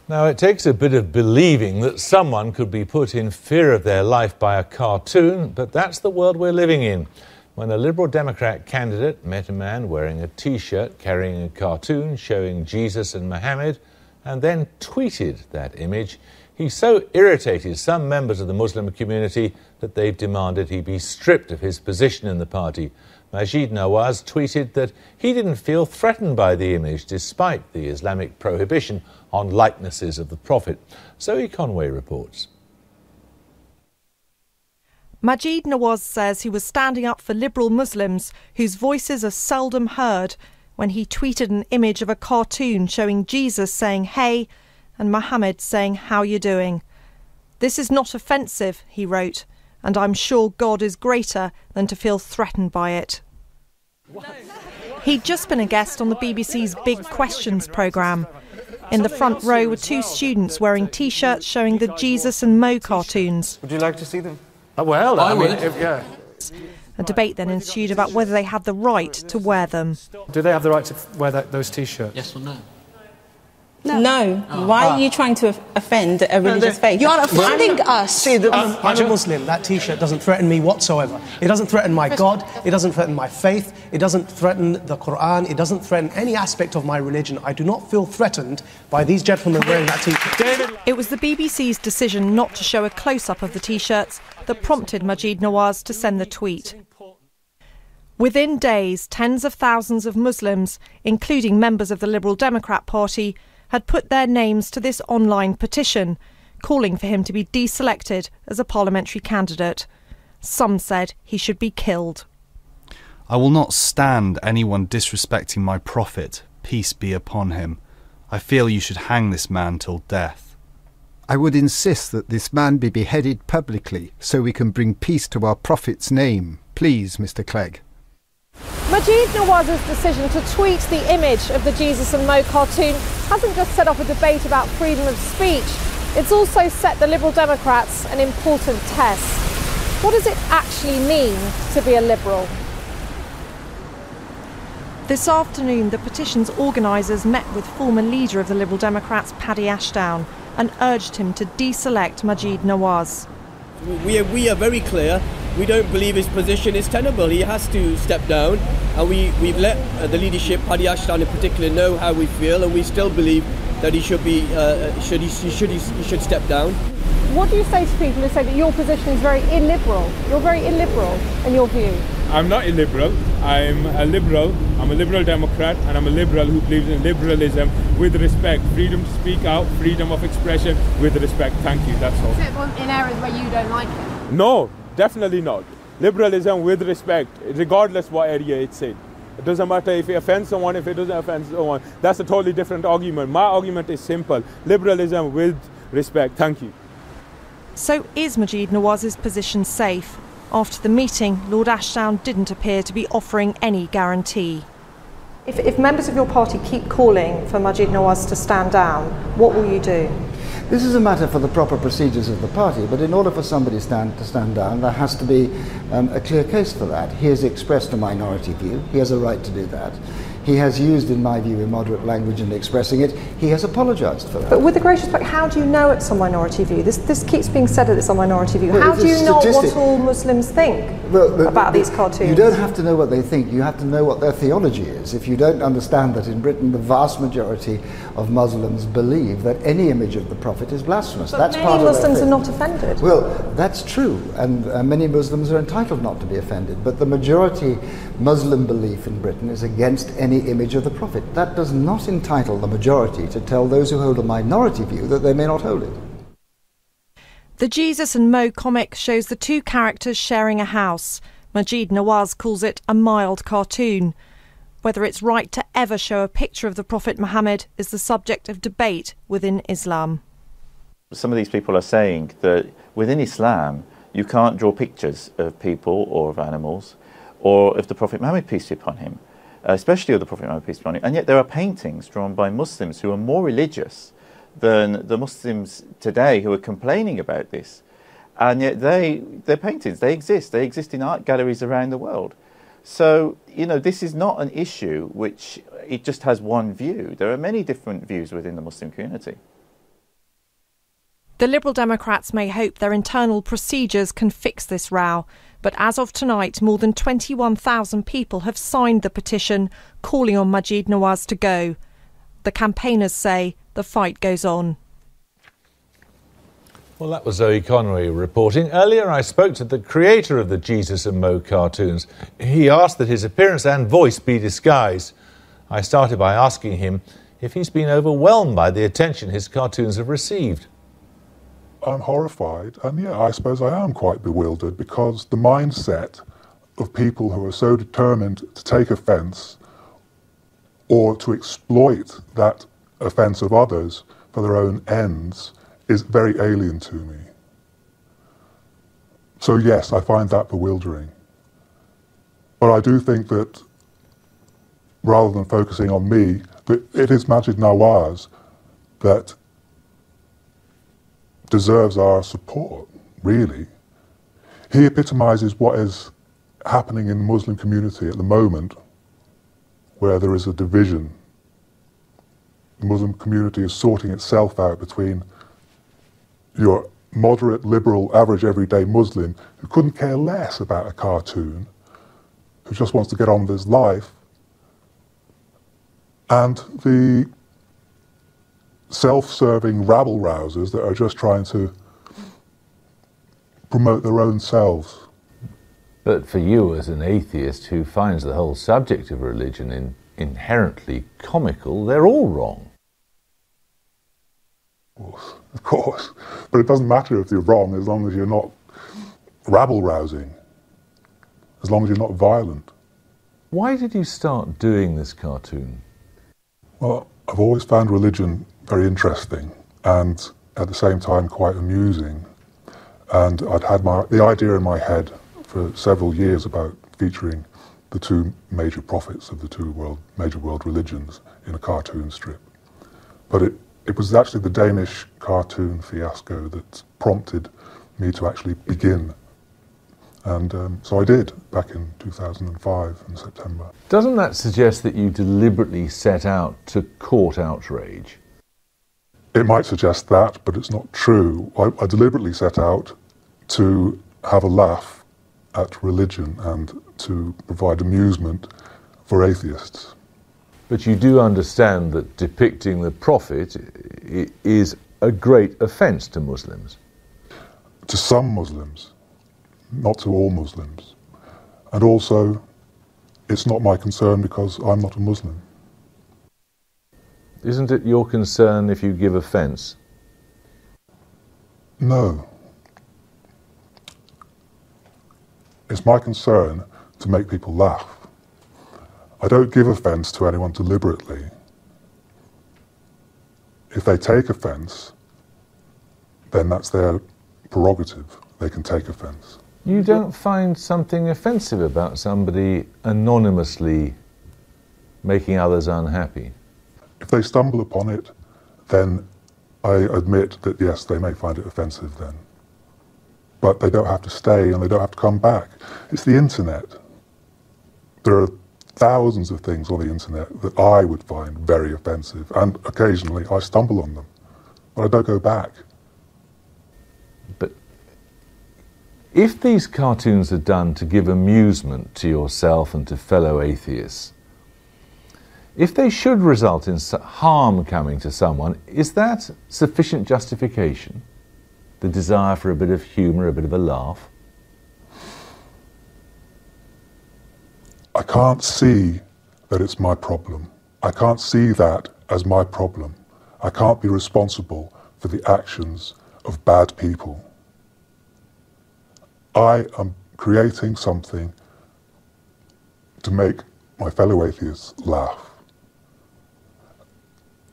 Now, it takes a bit of believing that someone could be put in fear of their life by a cartoon, but that's the world we're living in. When a Liberal Democrat candidate met a man wearing a T-shirt carrying a cartoon showing Jesus and Mohammed, and then tweeted that image, he so irritated some members of the Muslim community that they've demanded he be stripped of his position in the party. Majid Nawaz tweeted that he didn't feel threatened by the image despite the Islamic prohibition on likenesses of the Prophet. Zoe Conway reports. Majid Nawaz says he was standing up for liberal Muslims whose voices are seldom heard when he tweeted an image of a cartoon showing Jesus saying "Hey" and Mohammed saying "How you doing?" "This is not offensive," he wrote, "and I'm sure God is greater than to feel threatened by it." He'd just been a guest on the BBC's Big Questions programme. In the front row were two students wearing T-shirts showing the Jesus and Mo cartoons. Would you like to see them? Well, I mean, yeah. A debate then ensued about whether they had the right to wear them. Do they have the right to wear those T-shirts? Yes or no? No. Why are you trying to offend a religious faith? You're offending us. See, I'm a Muslim. That T-shirt doesn't threaten me whatsoever. It doesn't threaten my God. It doesn't threaten my faith. It doesn't threaten the Quran. It doesn't threaten any aspect of my religion. I do not feel threatened by these gentlemen wearing that T-shirt. It was the BBC's decision not to show a close-up of the T-shirts that prompted Majid Nawaz to send the tweet. Within days, tens of thousands of Muslims, including members of the Liberal Democrat Party, had put their names to this online petition, calling for him to be deselected as a parliamentary candidate. Some said he should be killed. I will not stand anyone disrespecting my prophet, peace be upon him. I feel you should hang this man till death. I would insist that this man be beheaded publicly so we can bring peace to our prophet's name. Please, Mr. Clegg. Majid Nawaz's decision to tweet the image of the Jesus and Mo cartoon hasn't just set off a debate about freedom of speech, it's also set the Liberal Democrats an important test. What does it actually mean to be a Liberal? This afternoon, the petition's organisers met with former leader of the Liberal Democrats, Paddy Ashdown, and urged him to deselect Majid Nawaz. We are very clear. We don't believe his position is tenable. He has to step down, and we've let the leadership, Paddy Ashdown in particular, know how we feel, and we still believe that he should be he should step down. What do you say to people who say that your position is very illiberal? You're very illiberal in your view. I'm not illiberal. I'm a liberal. I'm a Liberal Democrat, and I'm a liberal who believes in liberalism with respect, freedom to speak out, freedom of expression with respect. Thank you. That's all. Is it in areas where you don't like it? No, definitely not. Liberalism with respect, regardless what area it's in. It doesn't matter if it offends someone, if it doesn't offend someone. That's a totally different argument. My argument is simple. Liberalism with respect. Thank you. So is Majid Nawaz's position safe? After the meeting, Lord Ashdown didn't appear to be offering any guarantee. If members of your party keep calling for Majid Nawaz to stand down, what will you do? This is a matter for the proper procedures of the party, but in order for somebody to stand down, there has to be a clear case for that. He has expressed a minority view. He has a right to do that. He has used, in my view, immoderate language in expressing it. He has apologised for that. But with the greatest respect, how do you know it's a minority view? This keeps being said that it's a minority view. How do you know what all Muslims think about these cartoons? You don't have to know what they think. You have to know what their theology is. If you don't understand that in Britain the vast majority of Muslims believe that any image of the Prophet is blasphemous. But that's many part Muslims of are not offended. Well, that's true, and many Muslims are entitled not to be offended. But the majority Muslim belief in Britain is against any image of the Prophet. That does not entitle the majority to tell those who hold a minority view that they may not hold it. The Jesus and Mo comic shows the two characters sharing a house. Majid Nawaz calls it a mild cartoon. Whether it's right to ever show a picture of the Prophet Muhammad is the subject of debate within Islam. Some of these people are saying that within Islam you can't draw pictures of people or of animals or of the Prophet Muhammad, peace be upon him, especially of the Prophet Muhammad, peace be upon him. And yet there are paintings drawn by Muslims who are more religious than the Muslims today who are complaining about this. And yet their paintings, they exist in art galleries around the world. So, you know, this is not an issue which it just has one view. There are many different views within the Muslim community. The Liberal Democrats may hope their internal procedures can fix this row, but as of tonight, more than 21,000 people have signed the petition calling on Maajid Nawaz to go. The campaigners say the fight goes on. Well, that was Zoe Conway reporting. Earlier I spoke to the creator of the Jesus and Mo cartoons. He asked that his appearance and voice be disguised. I started by asking him if he's been overwhelmed by the attention his cartoons have received. I'm horrified, and yeah, I suppose I am quite bewildered, because the mindset of people who are so determined to take offence or to exploit that offence of others for their own ends is very alien to me. So yes, I find that bewildering. But I do think that rather than focusing on me, that it is Maajid Nawaz that deserves our support, really. He epitomises what is happening in the Muslim community at the moment, where there is a division. The Muslim community is sorting itself out between your moderate, liberal, average, everyday Muslim who couldn't care less about a cartoon, who just wants to get on with his life, and the self-serving rabble-rousers that are just trying to promote their own selves. But for you as an atheist who finds the whole subject of religion inherently comical, they're all wrong. Of course. But it doesn't matter if you're wrong as long as you're not rabble-rousing, as long as you're not violent. Why did you start doing this cartoon? Well, I've always found religion very interesting and at the same time quite amusing. And I'd had the idea in my head for several years about featuring the two major prophets of the two major world religions in a cartoon strip. But it was actually the Danish cartoon fiasco that prompted me to actually begin. And so I did back in 2005 in September. Doesn't that suggest that you deliberately set out to court outrage? It might suggest that, but it's not true. I deliberately set out to have a laugh at religion and to provide amusement for atheists. But you do understand that depicting the Prophet is a great offence to Muslims? To some Muslims, not to all Muslims. And also, it's not my concern because I'm not a Muslim. Isn't it your concern if you give offence? No. It's my concern to make people laugh. I don't give offence to anyone deliberately. If they take offence, then that's their prerogative. They can take offence. You don't find something offensive about somebody anonymously making others unhappy? If they stumble upon it, then I admit that yes, they may find it offensive then. But they don't have to stay and they don't have to come back. It's the internet. There are thousands of things on the internet that I would find very offensive, and occasionally I stumble on them, but I don't go back. But if these cartoons are done to give amusement to yourself and to fellow atheists, if they should result in harm coming to someone, is that sufficient justification? The desire for a bit of humour, a bit of a laugh? I can't see that it's my problem. I can't see that as my problem. I can't be responsible for the actions of bad people. I am creating something to make my fellow atheists laugh.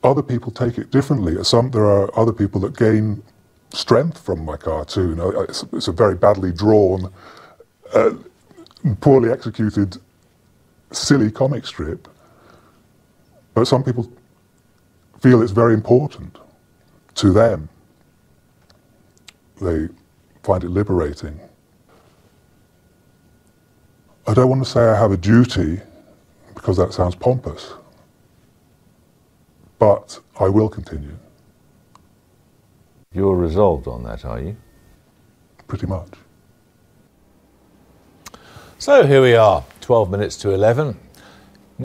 Other people take it differently. There are other people that gain strength from my cartoon. It's a very badly drawn, poorly executed, silly comic strip. But some people feel it's very important to them. They find it liberating. I don't want to say I have a duty, because that sounds pompous. But I will continue. You're resolved on that, are you? Pretty much. So here we are, 12 minutes to 11.